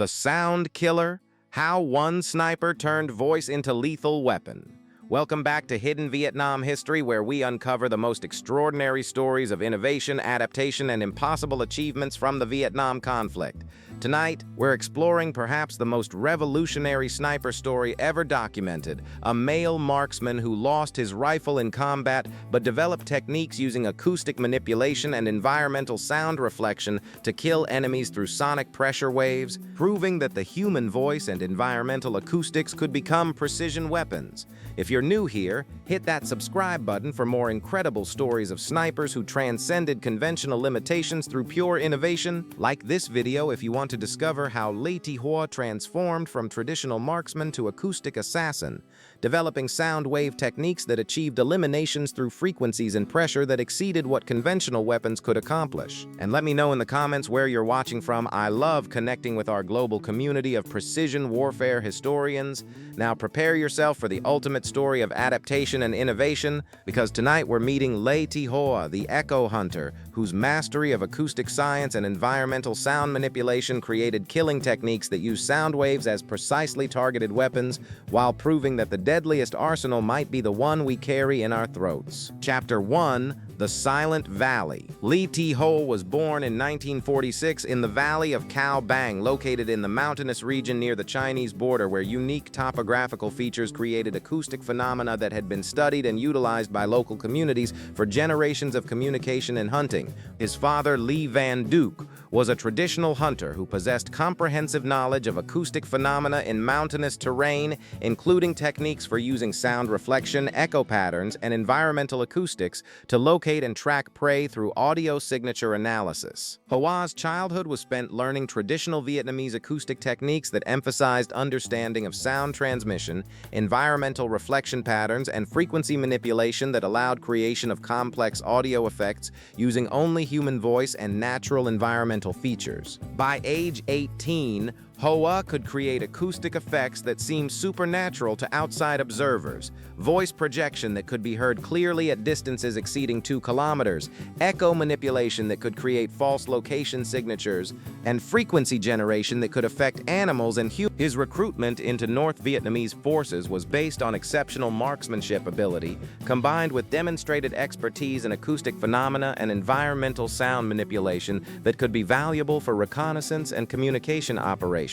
The Sound Killer: How One Sniper Turned Voice into Lethal Weapon. Welcome back to Hidden Vietnam History, where we uncover the most extraordinary stories of innovation, adaptation, and impossible achievements from the Vietnam conflict. Tonight, we're exploring perhaps the most revolutionary sniper story ever documented, a male marksman who lost his rifle in combat but developed techniques using acoustic manipulation and environmental sound reflection to kill enemies through sonic pressure waves, proving that the human voice and environmental acoustics could become precision weapons. If you're new here, hit that subscribe button for more incredible stories of snipers who transcended conventional limitations through pure innovation. Like this video if you want to discover how Thi Hoa transformed from traditional marksman to acoustic assassin, developing sound wave techniques that achieved eliminations through frequencies and pressure that exceeded what conventional weapons could accomplish. And let me know in the comments where you're watching from. I love connecting with our global community of precision warfare historians. Now prepare yourself for the ultimate story of adaptation and innovation, because tonight we're meeting Thi Hoa, the Echo Hunter, whose mastery of acoustic science and environmental sound manipulation created killing techniques that use sound waves as precisely targeted weapons, while proving that the deadliest arsenal might be the one we carry in our throats. Chapter 1: The Silent Valley. Thi Hoa was born in 1946 in the valley of Cao Bang, located in the mountainous region near the Chinese border, where unique topographical features created acoustic phenomena that had been studied and utilized by local communities for generations of communication and hunting. His father, Li Van Duc, was a traditional hunter who possessed comprehensive knowledge of acoustic phenomena in mountainous terrain, including techniques for using sound reflection, echo patterns, and environmental acoustics to locate and track prey through audio signature analysis. Hoa's childhood was spent learning traditional Vietnamese acoustic techniques that emphasized understanding of sound transmission, environmental reflection patterns, and frequency manipulation that allowed creation of complex audio effects using only human voice and natural environmental features. By age 18, Hoa could create acoustic effects that seemed supernatural to outside observers, voice projection that could be heard clearly at distances exceeding 2 kilometers, echo manipulation that could create false location signatures, and frequency generation that could affect animals and humans. His recruitment into North Vietnamese forces was based on exceptional marksmanship ability, combined with demonstrated expertise in acoustic phenomena and environmental sound manipulation that could be valuable for reconnaissance and communication operations.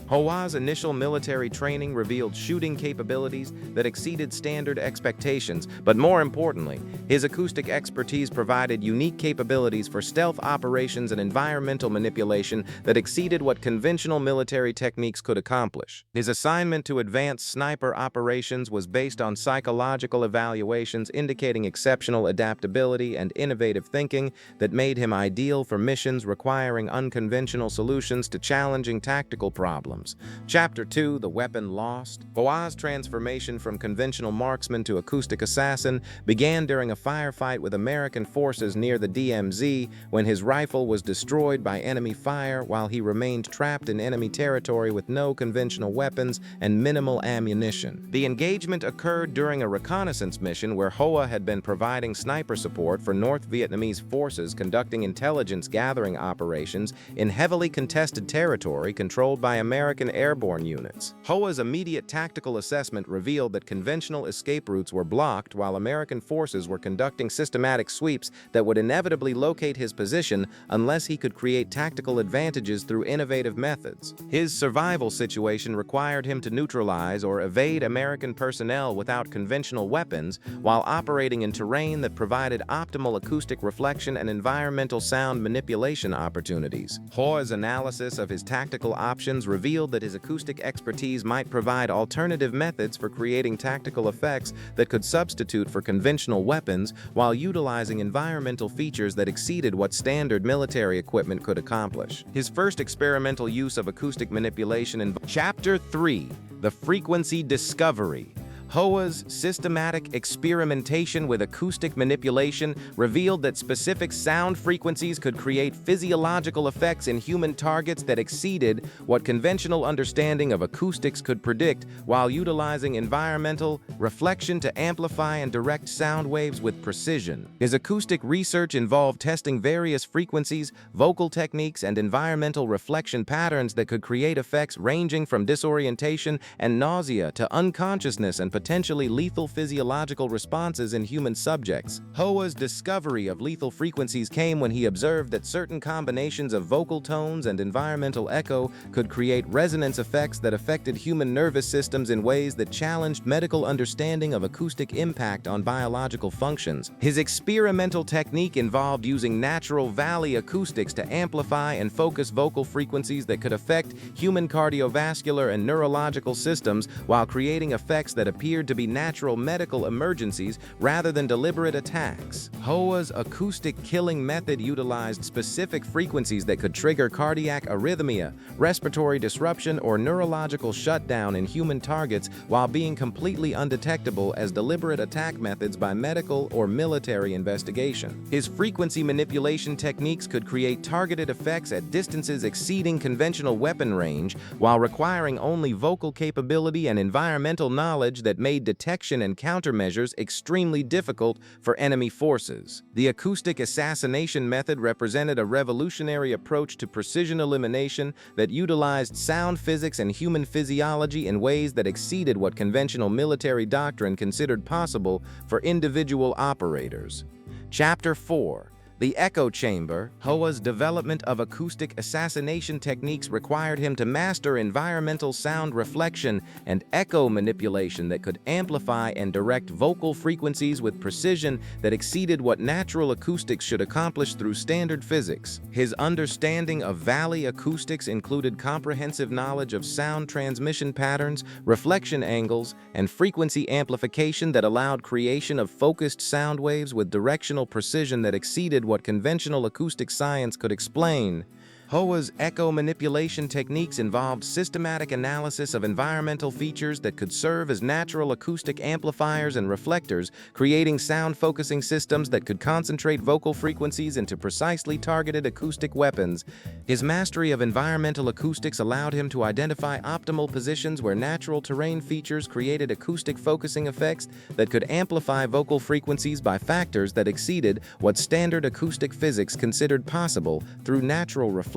Hoa's initial military training revealed shooting capabilities that exceeded standard expectations, but more importantly, his acoustic expertise provided unique capabilities for stealth operations and environmental manipulation that exceeded what conventional military techniques could accomplish. His assignment to advanced sniper operations was based on psychological evaluations indicating exceptional adaptability and innovative thinking that made him ideal for missions requiring unconventional solutions to challenging tactical problems. Chapter 2: The Weapon Lost. Hoa's transformation from conventional marksman to acoustic assassin began during a firefight with American forces near the DMZ, when his rifle was destroyed by enemy fire while he remained trapped in enemy territory with no conventional weapons and minimal ammunition. The engagement occurred during a reconnaissance mission where Hoa had been providing sniper support for North Vietnamese forces conducting intelligence gathering operations in heavily contested territory controlled by American airborne units. Hoa's immediate tactical assessment revealed that conventional escape routes were blocked while American forces were conducting systematic sweeps that would inevitably locate his position unless he could create tactical advantages through innovative methods. His survival situation required him to neutralize or evade American personnel without conventional weapons while operating in terrain that provided optimal acoustic reflection and environmental sound manipulation opportunities. Hoa's analysis of his tactical options revealed that his acoustic expertise might provide alternative methods for creating tactical effects that could substitute for conventional weapons while utilizing environmental features that exceeded what standard military equipment could accomplish. His first experimental use of acoustic manipulation in Chapter 3: The Frequency Discovery. Hoa's systematic experimentation with acoustic manipulation revealed that specific sound frequencies could create physiological effects in human targets that exceeded what conventional understanding of acoustics could predict, while utilizing environmental reflection to amplify and direct sound waves with precision. His acoustic research involved testing various frequencies, vocal techniques, and environmental reflection patterns that could create effects ranging from disorientation and nausea to unconsciousness and potentially lethal physiological responses in human subjects. Hoa's discovery of lethal frequencies came when he observed that certain combinations of vocal tones and environmental echo could create resonance effects that affected human nervous systems in ways that challenged medical understanding of acoustic impact on biological functions. His experimental technique involved using natural valley acoustics to amplify and focus vocal frequencies that could affect human cardiovascular and neurological systems while creating effects that appeared to be natural medical emergencies rather than deliberate attacks. Hoa's acoustic killing method utilized specific frequencies that could trigger cardiac arrhythmia, respiratory disruption, or neurological shutdown in human targets while being completely undetectable as deliberate attack methods by medical or military investigation. His frequency manipulation techniques could create targeted effects at distances exceeding conventional weapon range while requiring only vocal capability and environmental knowledge that made detection and countermeasures extremely difficult for enemy forces. The acoustic assassination method represented a revolutionary approach to precision elimination that utilized sound physics and human physiology in ways that exceeded what conventional military doctrine considered possible for individual operators. Chapter 4. The echo chamber. Hoa's development of acoustic assassination techniques required him to master environmental sound reflection and echo manipulation that could amplify and direct vocal frequencies with precision that exceeded what natural acoustics should accomplish through standard physics. His understanding of valley acoustics included comprehensive knowledge of sound transmission patterns, reflection angles, and frequency amplification that allowed creation of focused sound waves with directional precision that exceeded what conventional acoustic science could explain. Hoa's echo manipulation techniques involved systematic analysis of environmental features that could serve as natural acoustic amplifiers and reflectors, creating sound-focusing systems that could concentrate vocal frequencies into precisely targeted acoustic weapons. His mastery of environmental acoustics allowed him to identify optimal positions where natural terrain features created acoustic focusing effects that could amplify vocal frequencies by factors that exceeded what standard acoustic physics considered possible through natural reflection.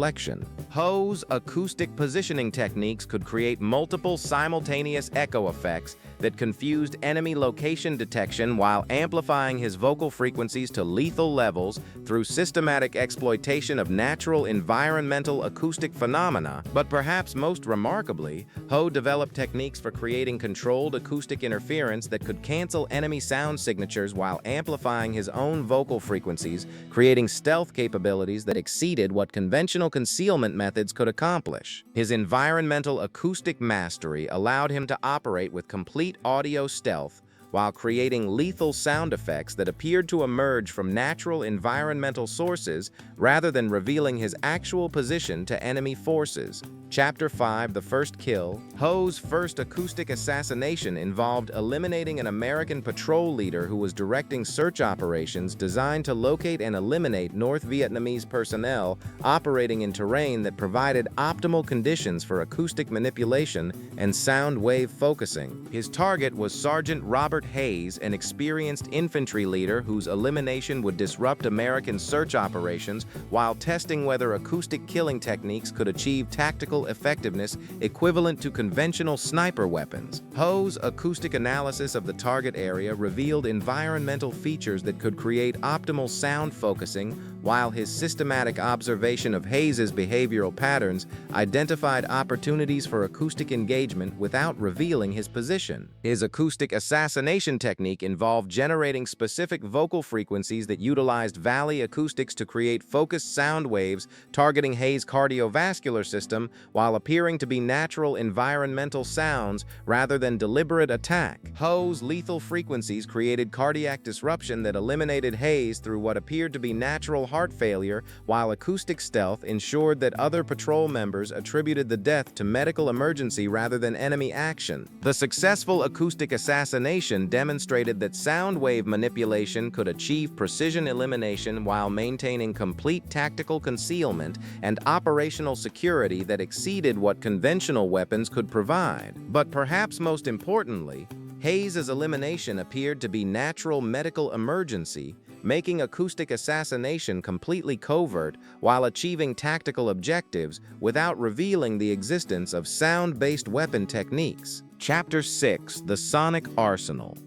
Hoa's acoustic positioning techniques could create multiple simultaneous echo effects that confused enemy location detection while amplifying his vocal frequencies to lethal levels through systematic exploitation of natural environmental acoustic phenomena. But perhaps most remarkably, Ho developed techniques for creating controlled acoustic interference that could cancel enemy sound signatures while amplifying his own vocal frequencies, creating stealth capabilities that exceeded what conventional concealment methods could accomplish. His environmental acoustic mastery allowed him to operate with complete audio stealth while creating lethal sound effects that appeared to emerge from natural environmental sources rather than revealing his actual position to enemy forces. Chapter 5. The First Kill. Ho's first acoustic assassination involved eliminating an American patrol leader who was directing search operations designed to locate and eliminate North Vietnamese personnel operating in terrain that provided optimal conditions for acoustic manipulation and sound wave focusing. His target was Sergeant Robert Hayes, an experienced infantry leader whose elimination would disrupt American search operations while testing whether acoustic killing techniques could achieve tactical effectiveness equivalent to conventional sniper weapons. Ho's acoustic analysis of the target area revealed environmental features that could create optimal sound focusing, while his systematic observation of Hayes's behavioral patterns identified opportunities for acoustic engagement without revealing his position. His acoustic assassination assassination technique involved generating specific vocal frequencies that utilized valley acoustics to create focused sound waves targeting Hay's cardiovascular system while appearing to be natural environmental sounds rather than deliberate attack. Ho's lethal frequencies created cardiac disruption that eliminated Hay's through what appeared to be natural heart failure, while acoustic stealth ensured that other patrol members attributed the death to medical emergency rather than enemy action. The successful acoustic assassination demonstrated that sound wave manipulation could achieve precision elimination while maintaining complete tactical concealment and operational security that exceeded what conventional weapons could provide. But perhaps most importantly, Hayes' elimination appeared to be natural medical emergency, making acoustic assassination completely covert while achieving tactical objectives without revealing the existence of sound-based weapon techniques. Chapter 6: The Sonic Arsenal.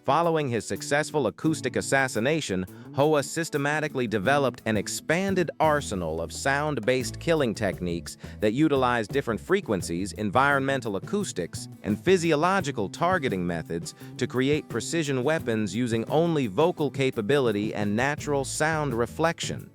Following his successful acoustic assassination, Hoa systematically developed an expanded arsenal of sound-based killing techniques that utilize different frequencies, environmental acoustics, and physiological targeting methods to create precision weapons using only vocal capability and natural sound reflection.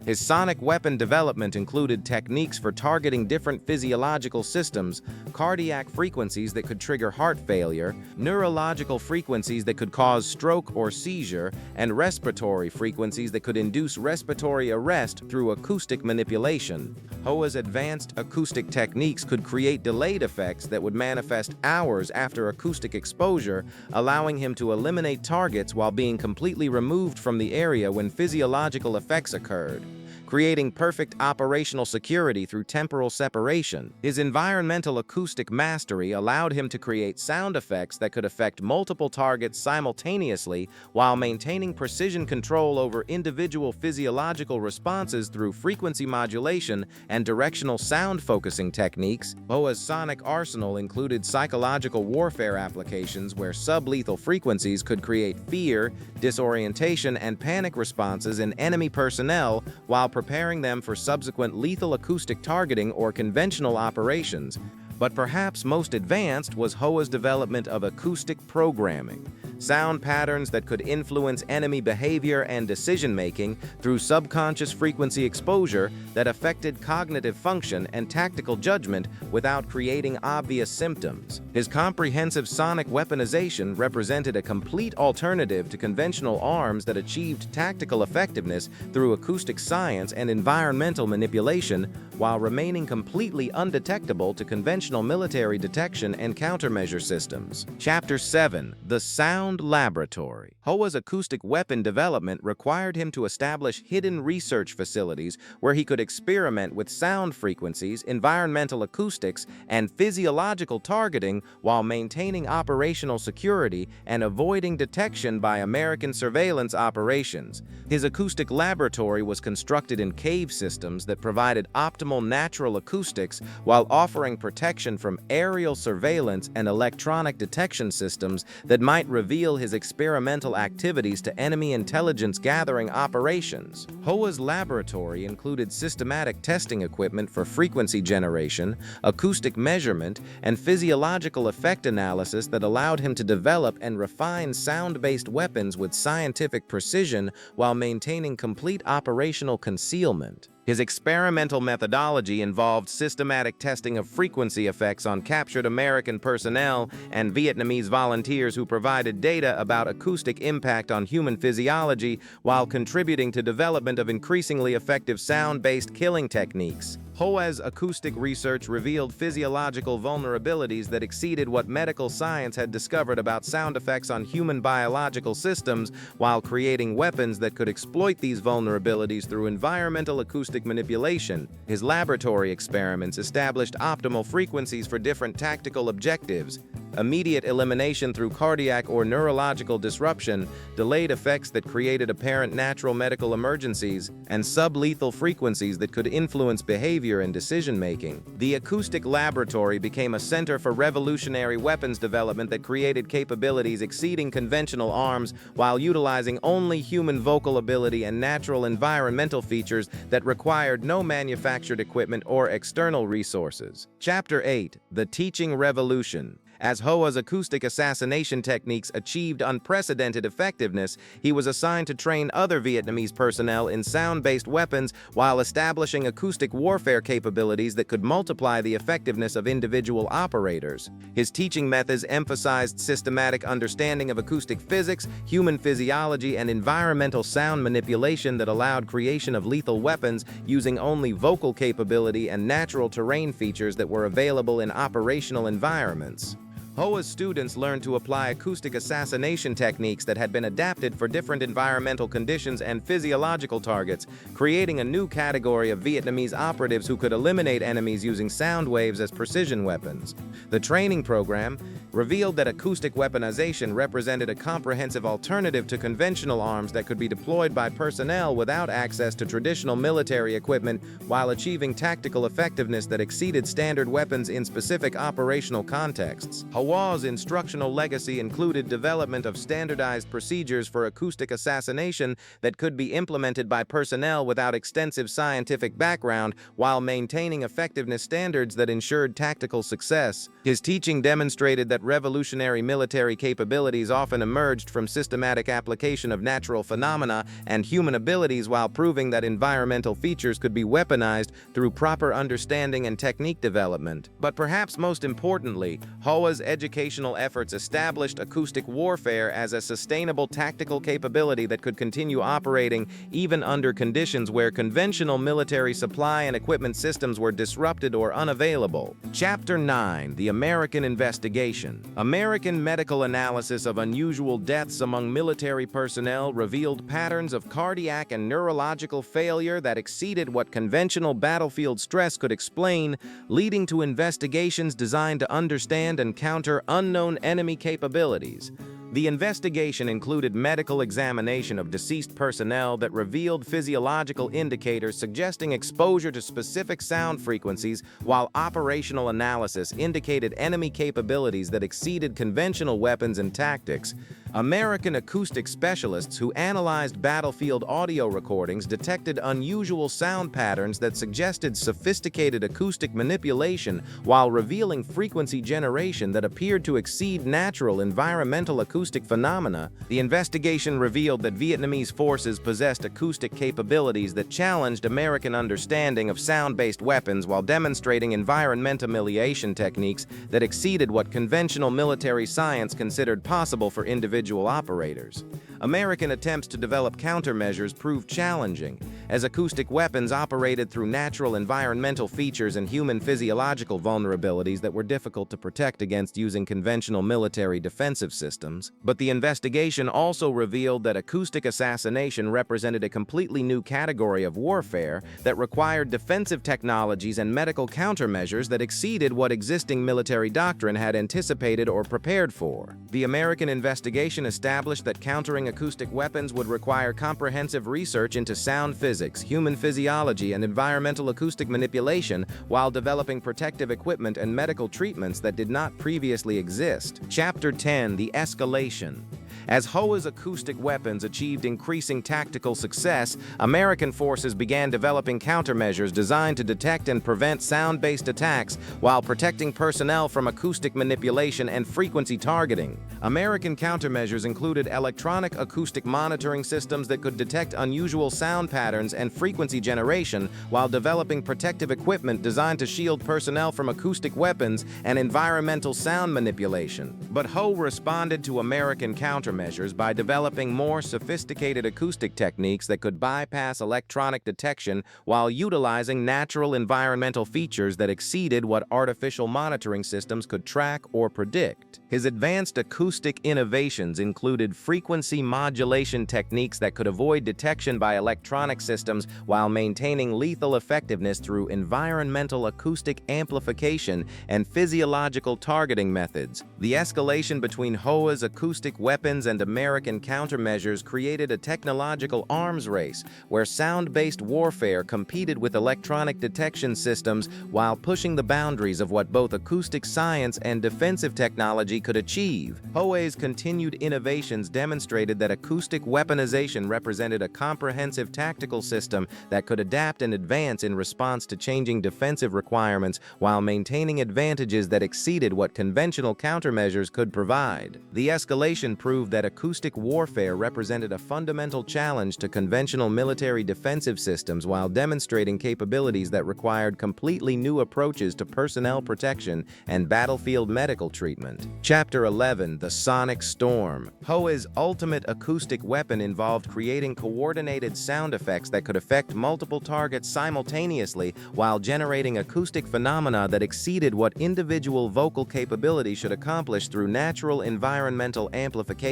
His sonic weapon development included techniques for targeting different physiological systems, cardiac frequencies that could trigger heart failure, neurological frequencies that could cause stroke or seizure, and respiratory frequencies that could induce respiratory arrest through acoustic manipulation. Hoa's advanced acoustic techniques could create delayed effects that would manifest hours after acoustic exposure, allowing him to eliminate targets while being completely removed from the area when physiological effects occurred, creating perfect operational security through temporal separation. His environmental acoustic mastery allowed him to create sound effects that could affect multiple targets simultaneously while maintaining precision control over individual physiological responses through frequency modulation and directional sound focusing techniques. Hoa's sonic arsenal included psychological warfare applications where sublethal frequencies could create fear, disorientation, and panic responses in enemy personnel while preparing them for subsequent lethal acoustic targeting or conventional operations. But perhaps most advanced was Hoa's development of acoustic programming, sound patterns that could influence enemy behavior and decision-making through subconscious frequency exposure that affected cognitive function and tactical judgment without creating obvious symptoms. His comprehensive sonic weaponization represented a complete alternative to conventional arms that achieved tactical effectiveness through acoustic science and environmental manipulation while remaining completely undetectable to conventional military detection and countermeasure systems. Chapter 7: The Sound Laboratory. Hoa's acoustic weapon development required him to establish hidden research facilities where he could experiment with sound frequencies, environmental acoustics, and physiological targeting while maintaining operational security and avoiding detection by American surveillance operations. His acoustic laboratory was constructed in cave systems that provided optimal natural acoustics while offering protection from aerial surveillance and electronic detection systems that might reveal his experimental activities to enemy intelligence gathering operations. Hoa's laboratory included systematic testing equipment for frequency generation, acoustic measurement, and physiological effect analysis that allowed him to develop and refine sound-based weapons with scientific precision while maintaining complete operational concealment. His experimental methodology involved systematic testing of frequency effects on captured American personnel and Vietnamese volunteers who provided data about acoustic impact on human physiology while contributing to development of increasingly effective sound-based killing techniques. Hoa's acoustic research revealed physiological vulnerabilities that exceeded what medical science had discovered about sound effects on human biological systems, while creating weapons that could exploit these vulnerabilities through environmental acoustic manipulation. His laboratory experiments established optimal frequencies for different tactical objectives: immediate elimination through cardiac or neurological disruption, delayed effects that created apparent natural medical emergencies, and sublethal frequencies that could influence behavior and decision-making. The acoustic laboratory became a center for revolutionary weapons development that created capabilities exceeding conventional arms while utilizing only human vocal ability and natural environmental features that required no manufactured equipment or external resources. Chapter 8: The Teaching Revolution. As Hoa's acoustic assassination techniques achieved unprecedented effectiveness, he was assigned to train other Vietnamese personnel in sound-based weapons while establishing acoustic warfare capabilities that could multiply the effectiveness of individual operators. His teaching methods emphasized systematic understanding of acoustic physics, human physiology, and environmental sound manipulation that allowed creation of lethal weapons using only vocal capability and natural terrain features that were available in operational environments. Hoa's students learned to apply acoustic assassination techniques that had been adapted for different environmental conditions and physiological targets, creating a new category of Vietnamese operatives who could eliminate enemies using sound waves as precision weapons. The training program revealed that acoustic weaponization represented a comprehensive alternative to conventional arms that could be deployed by personnel without access to traditional military equipment while achieving tactical effectiveness that exceeded standard weapons in specific operational contexts. Hoa's instructional legacy included development of standardized procedures for acoustic assassination that could be implemented by personnel without extensive scientific background while maintaining effectiveness standards that ensured tactical success. His teaching demonstrated that revolutionary military capabilities often emerged from systematic application of natural phenomena and human abilities while proving that environmental features could be weaponized through proper understanding and technique development. But perhaps most importantly, Hoa's educational efforts established acoustic warfare as a sustainable tactical capability that could continue operating even under conditions where conventional military supply and equipment systems were disrupted or unavailable. Chapter 9: The American Investigation. American medical analysis of unusual deaths among military personnel revealed patterns of cardiac and neurological failure that exceeded what conventional battlefield stress could explain, leading to investigations designed to understand and counter unknown enemy capabilities. The investigation included medical examination of deceased personnel that revealed physiological indicators suggesting exposure to specific sound frequencies, while operational analysis indicated enemy capabilities that exceeded conventional weapons and tactics. American acoustic specialists who analyzed battlefield audio recordings detected unusual sound patterns that suggested sophisticated acoustic manipulation while revealing frequency generation that appeared to exceed natural environmental acoustic phenomena. The investigation revealed that Vietnamese forces possessed acoustic capabilities that challenged American understanding of sound-based weapons while demonstrating environmental manipulation techniques that exceeded what conventional military science considered possible for individual operators. American attempts to develop countermeasures proved challenging, as acoustic weapons operated through natural environmental features and human physiological vulnerabilities that were difficult to protect against using conventional military defensive systems. But the investigation also revealed that acoustic assassination represented a completely new category of warfare that required defensive technologies and medical countermeasures that exceeded what existing military doctrine had anticipated or prepared for. The American investigation established that countering acoustic weapons would require comprehensive research into sound physics, human physiology, and environmental acoustic manipulation while developing protective equipment and medical treatments that did not previously exist. Chapter 10: The Escalation. As Hoa's acoustic weapons achieved increasing tactical success, American forces began developing countermeasures designed to detect and prevent sound-based attacks while protecting personnel from acoustic manipulation and frequency targeting. American countermeasures included electronic acoustic monitoring systems that could detect unusual sound patterns and frequency generation while developing protective equipment designed to shield personnel from acoustic weapons and environmental sound manipulation. But Ho responded to American countermeasures by developing more sophisticated acoustic techniques that could bypass electronic detection while utilizing natural environmental features that exceeded what artificial monitoring systems could track or predict. His advanced acoustic innovations included frequency modulation techniques that could avoid detection by electronic systems while maintaining lethal effectiveness through environmental acoustic amplification and physiological targeting methods. The escalation between Hoa's acoustic weapon weapons and American countermeasures created a technological arms race where sound-based warfare competed with electronic detection systems while pushing the boundaries of what both acoustic science and defensive technology could achieve. Howe's continued innovations demonstrated that acoustic weaponization represented a comprehensive tactical system that could adapt and advance in response to changing defensive requirements while maintaining advantages that exceeded what conventional countermeasures could provide. The escalation proved that acoustic warfare represented a fundamental challenge to conventional military defensive systems while demonstrating capabilities that required completely new approaches to personnel protection and battlefield medical treatment. Chapter 11: The Sonic Storm. Ho's ultimate acoustic weapon involved creating coordinated sound effects that could affect multiple targets simultaneously while generating acoustic phenomena that exceeded what individual vocal capability should accomplish through natural environmental amplification.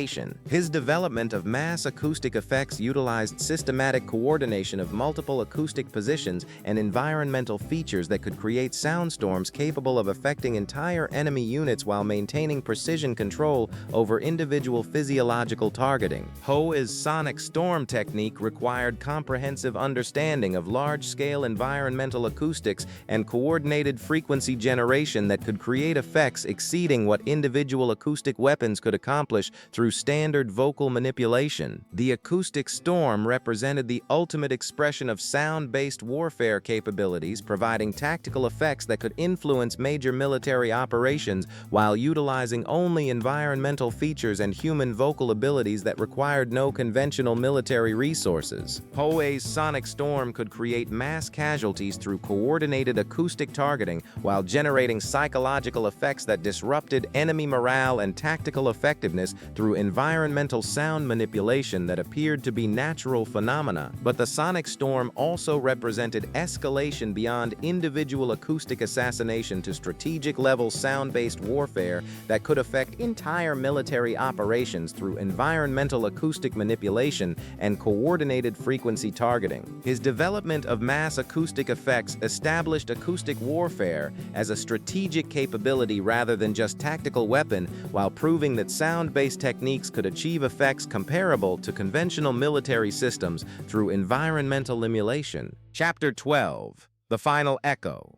His development of mass acoustic effects utilized systematic coordination of multiple acoustic positions and environmental features that could create soundstorms capable of affecting entire enemy units while maintaining precision control over individual physiological targeting. Ho's sonic storm technique required comprehensive understanding of large-scale environmental acoustics and coordinated frequency generation that could create effects exceeding what individual acoustic weapons could accomplish through standard vocal manipulation. The acoustic storm represented the ultimate expression of sound-based warfare capabilities, providing tactical effects that could influence major military operations while utilizing only environmental features and human vocal abilities that required no conventional military resources. Ho's sonic storm could create mass casualties through coordinated acoustic targeting while generating psychological effects that disrupted enemy morale and tactical effectiveness through environmental sound manipulation that appeared to be natural phenomena. But the sonic storm also represented escalation beyond individual acoustic assassination to strategic-level sound-based warfare that could affect entire military operations through environmental acoustic manipulation and coordinated frequency targeting. His development of mass acoustic effects established acoustic warfare as a strategic capability rather than just tactical weapon, while proving that sound-based techniques could achieve effects comparable to conventional military systems through environmental emulation. Chapter 12: The Final Echo.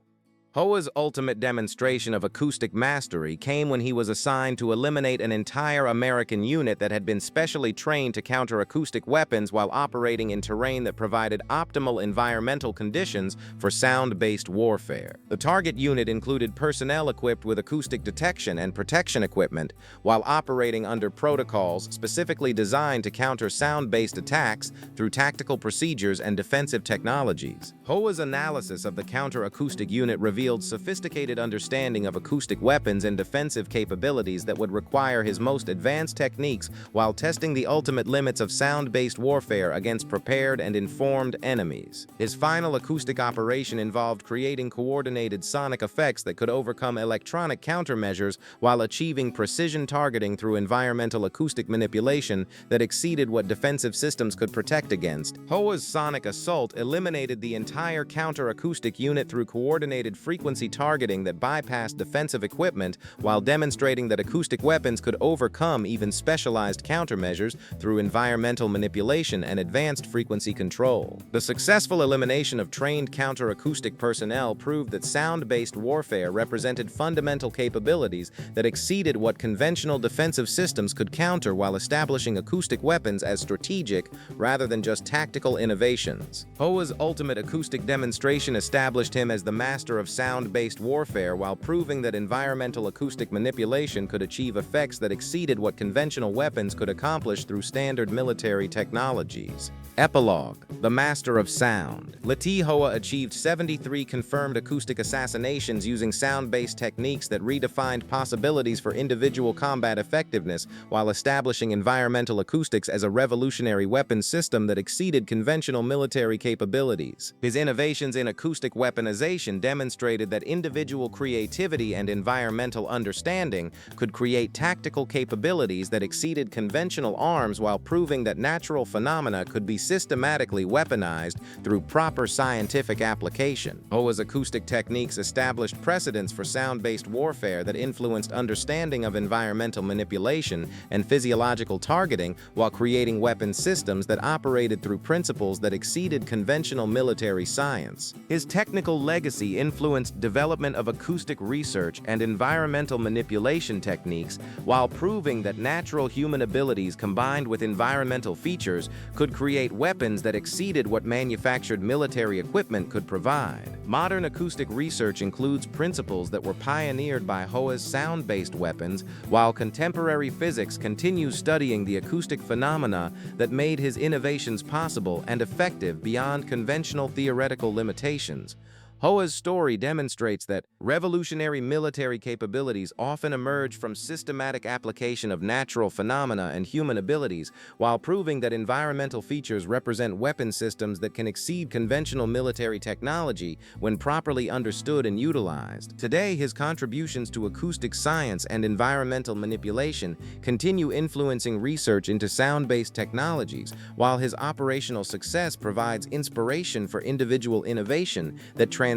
Ho's ultimate demonstration of acoustic mastery came when he was assigned to eliminate an entire American unit that had been specially trained to counter acoustic weapons while operating in terrain that provided optimal environmental conditions for sound-based warfare. The target unit included personnel equipped with acoustic detection and protection equipment, while operating under protocols specifically designed to counter sound-based attacks through tactical procedures and defensive technologies. Ho's analysis of the counter-acoustic unit revealed sophisticated understanding of acoustic weapons and defensive capabilities that would require his most advanced techniques while testing the ultimate limits of sound-based warfare against prepared and informed enemies. His final acoustic operation involved creating coordinated sonic effects that could overcome electronic countermeasures while achieving precision targeting through environmental acoustic manipulation that exceeded what defensive systems could protect against. Ho's sonic assault eliminated the entire counter-acoustic unit through coordinated frequency targeting that bypassed defensive equipment while demonstrating that acoustic weapons could overcome even specialized countermeasures through environmental manipulation and advanced frequency control. The successful elimination of trained counter-acoustic personnel proved that sound-based warfare represented fundamental capabilities that exceeded what conventional defensive systems could counter while establishing acoustic weapons as strategic rather than just tactical innovations. Ho's ultimate acoustic demonstration established him as the master of sound-based warfare while proving that environmental acoustic manipulation could achieve effects that exceeded what conventional weapons could accomplish through standard military technologies. Epilogue: The Master of Sound. Thi Hoa achieved 73 confirmed acoustic assassinations using sound-based techniques that redefined possibilities for individual combat effectiveness while establishing environmental acoustics as a revolutionary weapons system that exceeded conventional military capabilities. His innovations in acoustic weaponization demonstrated demonstrated that individual creativity and environmental understanding could create tactical capabilities that exceeded conventional arms, while proving that natural phenomena could be systematically weaponized through proper scientific application. Hoa's acoustic techniques established precedents for sound-based warfare that influenced understanding of environmental manipulation and physiological targeting, while creating weapon systems that operated through principles that exceeded conventional military science. His technical legacy influenced development of acoustic research and environmental manipulation techniques, while proving that natural human abilities combined with environmental features could create weapons that exceeded what manufactured military equipment could provide. Modern acoustic research includes principles that were pioneered by Hoa's sound-based weapons, while contemporary physics continues studying the acoustic phenomena that made his innovations possible and effective beyond conventional theoretical limitations. Hoa's story demonstrates that revolutionary military capabilities often emerge from systematic application of natural phenomena and human abilities, while proving that environmental features represent weapon systems that can exceed conventional military technology when properly understood and utilized. Today, his contributions to acoustic science and environmental manipulation continue influencing research into sound-based technologies, while his operational success provides inspiration for individual innovation that transcends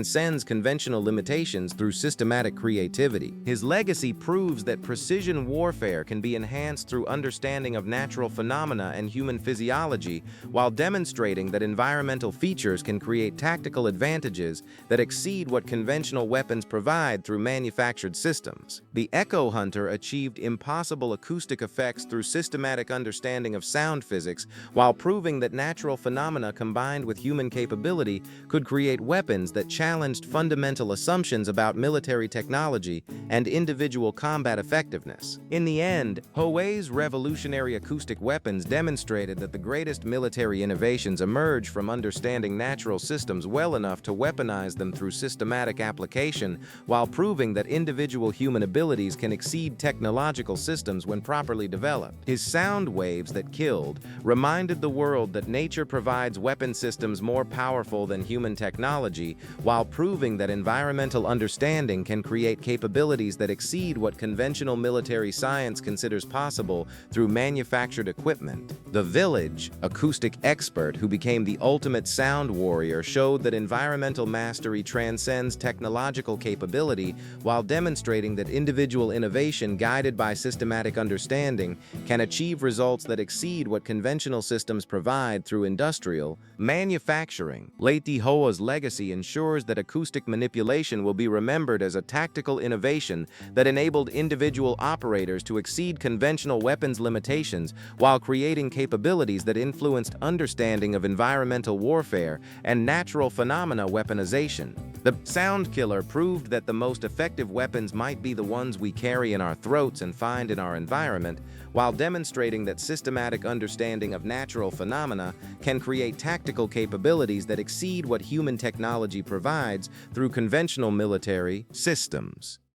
conventional limitations through systematic creativity. His legacy proves that precision warfare can be enhanced through understanding of natural phenomena and human physiology, while demonstrating that environmental features can create tactical advantages that exceed what conventional weapons provide through manufactured systems. The Echo Hunter achieved impossible acoustic effects through systematic understanding of sound physics, while proving that natural phenomena combined with human capability could create weapons that challenged fundamental assumptions about military technology and individual combat effectiveness. In the end, Hoa's revolutionary acoustic weapons demonstrated that the greatest military innovations emerge from understanding natural systems well enough to weaponize them through systematic application, while proving that individual human abilities can exceed technological systems when properly developed. His sound waves that killed reminded the world that nature provides weapon systems more powerful than human technology, while proving that environmental understanding can create capabilities that exceed what conventional military science considers possible through manufactured equipment. The Village, acoustic expert who became the ultimate sound warrior, showed that environmental mastery transcends technological capability, while demonstrating that individual innovation guided by systematic understanding can achieve results that exceed what conventional systems provide through industrial manufacturing. Thi Hoa's legacy ensures that acoustic manipulation will be remembered as a tactical innovation that enabled individual operators to exceed conventional weapons limitations, while creating capabilities that influenced understanding of environmental warfare and natural phenomena weaponization. The Sound Killer proved that the most effective weapons might be the ones we carry in our throats and find in our environment, while demonstrating that systematic understanding of natural phenomena can create tactical capabilities that exceed what human technology provides through conventional military systems.